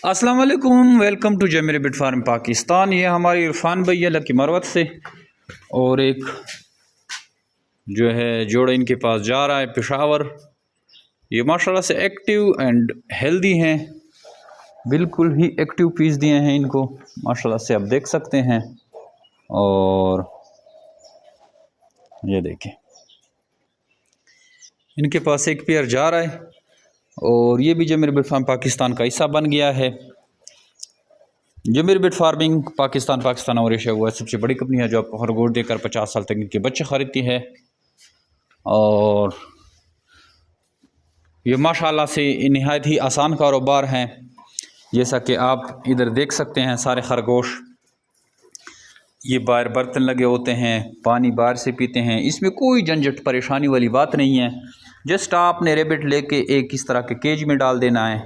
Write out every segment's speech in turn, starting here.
अस्सलाम वालेकुम, welcome to Zameer बिट फार्म पाकिस्तान। ये हमारी इरफान भैया लकी मरवत से, और एक जो है जोड़ा इनके पास जा रहा है पेशावर। ये माशाल्लाह से एक्टिव एंड हेल्दी हैं, बिल्कुल ही एक्टिव पीस दिए हैं इनको माशाल्लाह से, आप देख सकते हैं। और ये देखें, इनके पास एक पेयर जा रहा है, और ये भी जमीर बिट फार्म पाकिस्तान का हिस्सा बन गया है। जमीर बिट फार्मिंग पाकिस्तान और एशिया हुआ सबसे बड़ी कंपनी है जो आपको खरगोश देकर 50 साल तक इनके बच्चे खरीदती है। और ये माशाल्लाह से नहायत ही आसान कारोबार हैं। जैसा कि आप इधर देख सकते हैं, सारे खरगोश ये बाहर बर्तन लगे होते हैं, पानी बाहर से पीते हैं। इसमें कोई झंझट परेशानी वाली बात नहीं है। जस्ट आपने रेबिट लेके एक इस तरह के केज में डाल देना है,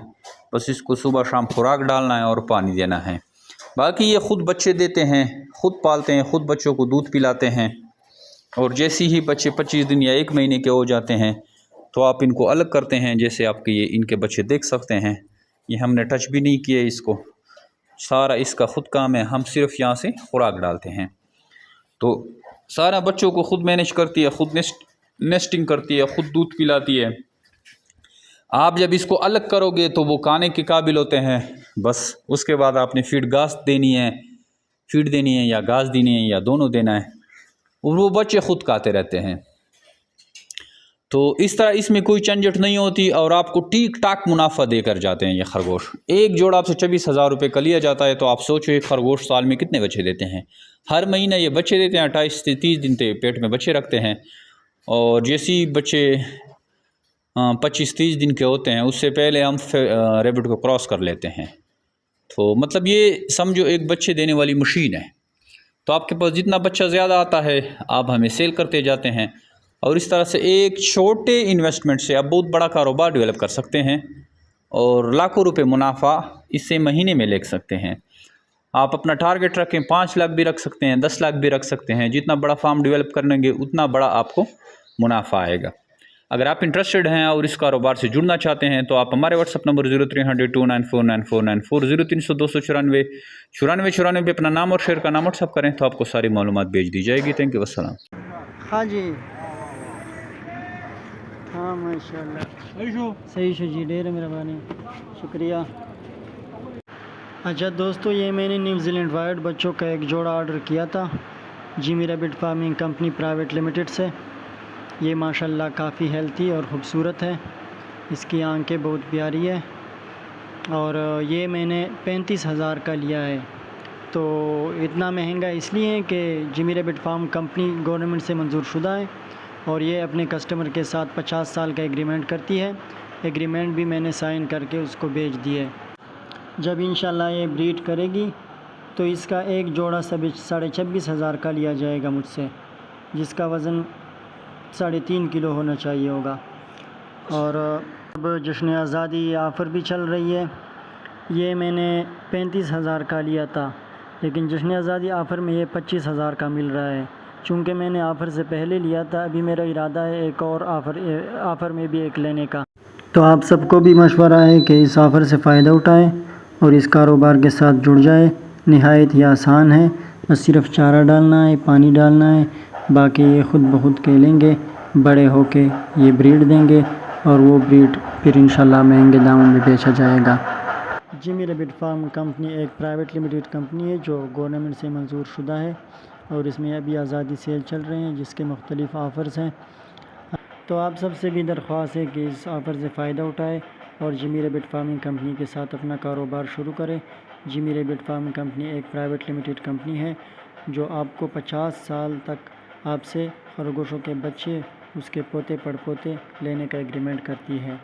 बस इसको सुबह शाम खुराक डालना है और पानी देना है। बाकी ये ख़ुद बच्चे देते हैं, ख़ुद पालते हैं, ख़ुद बच्चों को दूध पिलाते हैं। और जैसे ही बच्चे 25 दिन या 1 महीने के हो जाते हैं तो आप इनको अलग करते हैं। जैसे आपके ये इनके बच्चे देख सकते हैं, ये हमने टच भी नहीं किया इसको, सारा इसका ख़ुद काम है। हम सिर्फ यहाँ से खुराक डालते हैं। तो सारा बच्चों को ख़ुद मैनेज करती है, ख़ुद नेस्टिंग करती है, ख़ुद दूध पिलाती है। आप जब इसको अलग करोगे तो वो खाने के काबिल होते हैं, बस उसके बाद आपने फीड देनी है या घास देनी है या दोनों देना है, और वो बच्चे खुद खाते रहते हैं। तो इस तरह इसमें कोई झंझट नहीं होती, और आपको ठीक ठाक मुनाफा देकर जाते हैं ये खरगोश। एक जोड़ा आपसे 24,000 रुपये का लिया जाता है, तो आप सोचो एक खरगोश साल में कितने बच्चे देते हैं। हर महीने ये बच्चे देते हैं, 28 से 30 दिन तक पेट में बच्चे रखते हैं। और जैसे ही बच्चे 25-30 दिन के होते हैं, उससे पहले हम रेबिट को क्रॉस कर लेते हैं। तो मतलब ये समझो एक बच्चे देने वाली मशीन है। तो आपके पास जितना बच्चा ज़्यादा आता है आप हमें सेल करते जाते हैं, और इस तरह से एक छोटे इन्वेस्टमेंट से आप बहुत बड़ा कारोबार डेवलप कर सकते हैं, और लाखों रुपए मुनाफा इससे महीने में ले सकते हैं। आप अपना टारगेट रखें, 5 लाख भी रख सकते हैं, 10 लाख भी रख सकते हैं। जितना बड़ा फार्म डेवलप करेंगे उतना बड़ा आपको मुनाफा आएगा। अगर आप इंटरेस्टेड हैं और इस कारोबार से जुड़ना चाहते हैं तो आप हमारे व्हाट्सअप नंबर 030029499494 0300-294 पे अपना नाम और शहर का नाम व्हाट्सअप करें तो आपको सारी मालूमात भेज दी जाएगी। थैंक यू, वस्सलाम। हाँ जी, हाँ माशाल्लाह, सही जी, ढेर मेहरबानी, शुक्रिया। अच्छा दोस्तों, ये मैंने न्यूजीलैंड वाइट बच्चों का एक जोड़ा ऑर्डर किया था Zameer bit farming company private limited से। ये माशाल्लाह काफ़ी हेल्थी और ख़ूबसूरत है, इसकी आंखें बहुत प्यारी है, और ये मैंने 35,000 का लिया है। तो इतना महंगा इसलिए है कि जमीर बिट फार्म कंपनी गवर्नमेंट से मंजूर शुदा है, और ये अपने कस्टमर के साथ 50 साल का एग्रीमेंट करती है। एग्रीमेंट भी मैंने साइन करके उसको भेज दिया है। जब इंशाल्लाह ये ब्रीड करेगी तो इसका एक जोड़ा 26,500 का लिया जाएगा मुझसे, जिसका वज़न 3.5 किलो होना चाहिए होगा। और अब जश्न आज़ादी ऑफ़र भी चल रही है। ये मैंने 35,000 का लिया था, लेकिन जश्न आज़ादी ऑफ़र में ये 25,000 का मिल रहा है। चूँकि मैंने ऑफ़र से पहले लिया था, अभी मेरा इरादा है एक और ऑफ़र में भी एक लेने का। तो आप सबको भी मशवरा है कि इस ऑफ़र से फ़ायदा उठाएं और इस कारोबार के साथ जुड़ जाए। नहायत ही आसान है, बस सिर्फ चारा डालना है, पानी डालना है, बाकी ये ख़ुद ब खुद खेलेंगे, बड़े होके ये ब्रीड देंगे, और वो ब्रीड फिर इंशाल्लाह महंगे दामों में बेचा जाएगा। जमीर बिट फार्म कंपनी एक प्राइवेट लिमिटेड कंपनी है जो गवर्नमेंट से मंजूर शुदा है, और इसमें अभी आज़ादी सेल चल रहे हैं जिसके मुख्तलिफ़ ऑफ़र्स हैं। तो आप सबसे भी दरख्वास्त है कि इस ऑफ़र से फ़ायदा उठाए और जमीर बिट फार्मिंग कंपनी के साथ अपना कारोबार शुरू करें। जमीर बिट फार्मिंग कंपनी एक प्राइवेट लिमिटेड कंपनी है जो आपको 50 साल तक आपसे खरगोशों के बच्चे, उसके पोते पड़पोते लेने का एग्रीमेंट करती है।